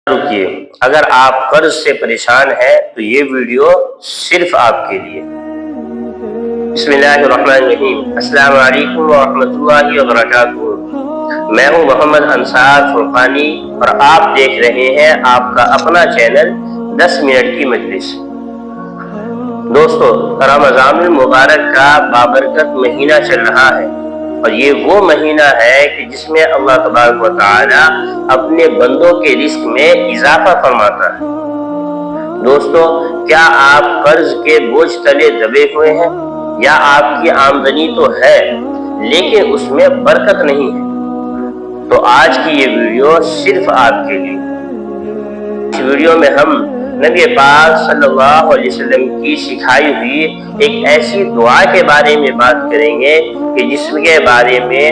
رکیے، اگر آپ قرض سے پریشان ہیں تو یہ ویڈیو صرف آپ کے لیے۔ بسم اللہ الرحمن الرحیم۔ السلام علیکم ورحمۃ اللہ وبرکاتہ۔ میں ہوں محمد انصار فرقانی اور آپ دیکھ رہے ہیں آپ کا اپنا چینل 10 منٹ کی مجلس۔ دوستو، رمضان المبارک کا بابرکت مہینہ چل رہا ہے، اور یہ وہ مہینہ ہے کہ جس میں اللہ تبارک و تعالی اپنے بندوں کے رزق میں اضافہ فرماتا ہے۔ دوستو، کیا آپ قرض کے بوجھ تلے دبے ہوئے ہیں، یا آپ کی آمدنی تو ہے لیکن اس میں برکت نہیں ہے؟ تو آج کی یہ ویڈیو صرف آپ کے لیے۔ اس ویڈیو میں ہم نبی پاک صلی اللہ علیہ وسلم کی سکھائی ہوئی ایک ایسی دعا کے بارے میں بات کریں گے کہ جس کے بارے میں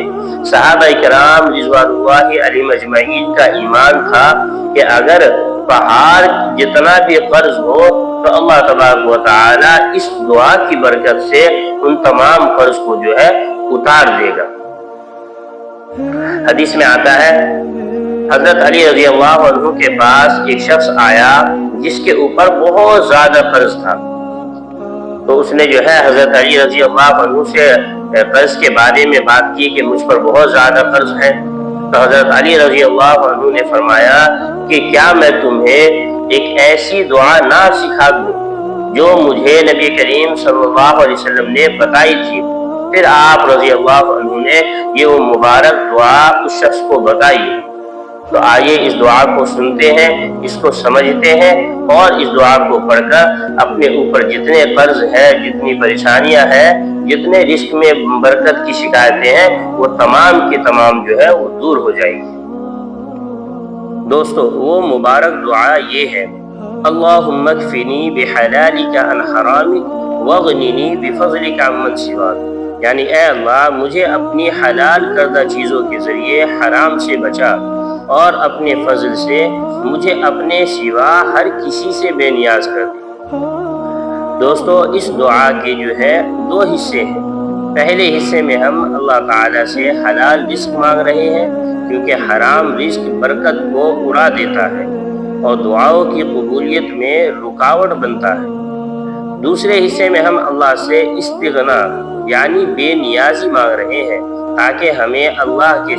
صحابہ کرام رضوان اللہ علیہم اجمعین کا ایمان تھا کہ اگر پہاڑ جتنا بھی قرض ہو تو اللہ تبارک و تعالی اس دعا کی برکت سے ان تمام قرض کو اتار دے گا۔ حدیث میں آتا ہے، حضرت علی رضی اللہ عنہ کے پاس ایک شخص آیا جس کے اوپر بہت زیادہ قرض تھا، تو اس نے حضرت علی رضی اللہ عنہ سے قرض کے بارے میں بات کی کہ مجھ پر بہت زیادہ قرض ہے۔ تو حضرت علی رضی اللہ عنہ نے فرمایا کہ کیا میں تمہیں ایک ایسی دعا نہ سکھا دوں جو مجھے نبی کریم صلی اللہ علیہ وسلم نے بتائی تھی؟ پھر آپ رضی اللہ عنہ نے یہ وہ مبارک دعا اس شخص کو بتائی۔ تو آئیے اس دعا کو سنتے ہیں، اس کو سمجھتے ہیں، اور اس دعا کو پڑھ کر اپنے اوپر جتنے قرض ہیں، جتنی پریشانیاں ہیں، جتنے رزق میں برکت کی شکایتیں ہیں، وہ تمام کی تمام وہ دور ہو جائیں گی۔ دوستو، وہ مبارک دعا یہ ہے، اللہم اکفنی بحلالک عن حرامک واغننی بفضلک عمن سواک، یعنی اے اللہ مجھے اپنی حلال کردہ چیزوں کے ذریعے حرام سے بچا، اور اپنے فضل سے مجھے اپنے سوا ہر کسی سے بے نیاز کر دے۔ دوستو، اس دعا کے دو حصے ہیں۔ پہلے حصے میں ہم اللہ تعالیٰ سے حلال رزق مانگ رہے ہیں، کیونکہ حرام رزق برکت کو اڑا دیتا ہے اور دعاؤں کی قبولیت میں رکاوٹ بنتا ہے۔ دوسرے حصے میں ہم اللہ سے استغنا یعنی بے نیازی مانگ رہے ہیں، تاکہ ہمیں اللہ کے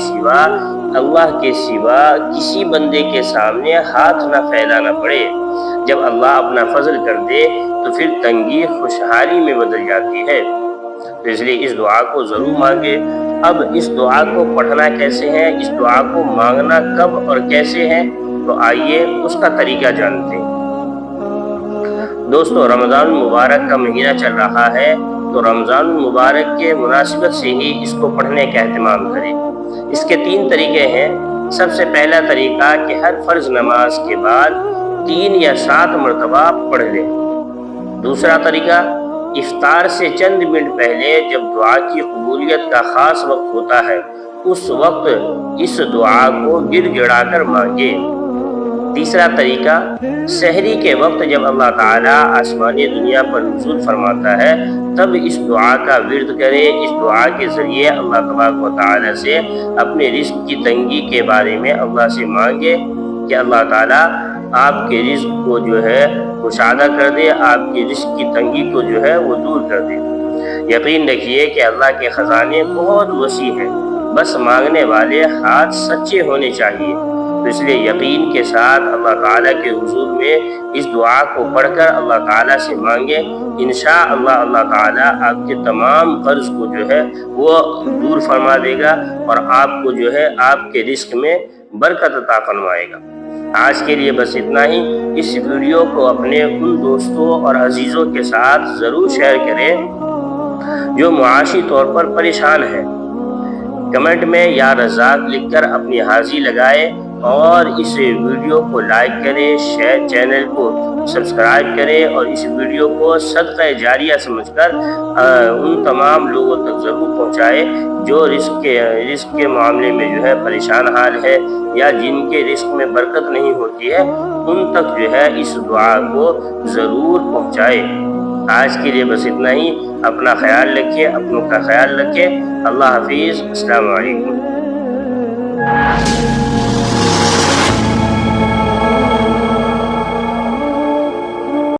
سوا کسی بندے کے سامنے ہاتھ نہ پھیلانا پڑے۔ جب اللہ اپنا فضل کر دے تو پھر تنگی خوشحالی میں بدل جاتی ہے۔ تو اس لیے اس دعا کو ضرور مانگے۔ اب اس دعا کو پڑھنا کیسے ہے، اس دعا کو مانگنا کب اور کیسے ہے، تو آئیے اس کا طریقہ جانتے ہیں۔ دوستو، رمضان المبارک کا مہینہ چل رہا ہے، تو رمضان المبارک کے مناسبت سے ہی اس کو پڑھنے کا اہتمام کریں۔ اس کے 3 طریقے ہیں۔ سب سے پہلا طریقہ کہ ہر فرض نماز کے بعد 3 یا 7 مرتبہ پڑھ لیں۔ دوسرا طریقہ، افطار سے چند منٹ پہلے جب دعا کی قبولیت کا خاص وقت ہوتا ہے، اس وقت اس دعا کو گڑ گڑا کر مانگے۔ تیسرا طریقہ، سحری کے وقت جب اللہ تعالیٰ آسمانی دنیا پر نزول فرماتا ہے تب اس دعا کا ورد کرے۔ اس دعا کے ذریعے اللہ تبارک و تعالیٰ سے اپنے رزق کی تنگی کے بارے میں اللہ سے مانگے کہ اللہ تعالیٰ آپ کے رزق کو مشاہدہ کر دے، آپ کے رزق کی تنگی کو وہ دور کر دے۔ یقین رکھیے کہ اللہ کے خزانے بہت وسیع ہیں، بس مانگنے والے ہاتھ سچے ہونے چاہیے۔ تو اس لیے یقین کے ساتھ اللہ تعالیٰ کے حضور میں اس دعا کو پڑھ کر اللہ تعالیٰ سے مانگے۔ انشاءاللہ اللہ تعالیٰ آپ کے تمام قرض کو وہ دور فرما دے گا، اور آپ کو آپ کے رزق میں برکت عطا فرمائے گا۔ آج کے لیے بس اتنا ہی۔ اس ویڈیو کو اپنے ان دوستوں اور عزیزوں کے ساتھ ضرور شیئر کریں جو معاشی طور پر پریشان ہیں۔ کمنٹ میں یا رزاق لکھ کر اپنی حاضری لگائے، اور اس ویڈیو کو لائک کریں، چینل کو سبسکرائب کریں، اور اس ویڈیو کو صدقہ جاریہ سمجھ کر ان تمام لوگوں تک ضرور پہنچائے جو رزق کے معاملے میں پریشان حال ہے، یا جن کے رزق میں برکت نہیں ہوتی ہے، ان تک اس دعا کو ضرور پہنچائے۔ آج کے لیے بس اتنا ہی۔ اپنا خیال رکھیں، اپنوں کا خیال رکھیں۔ اللہ حافظ۔ السلام علیکم۔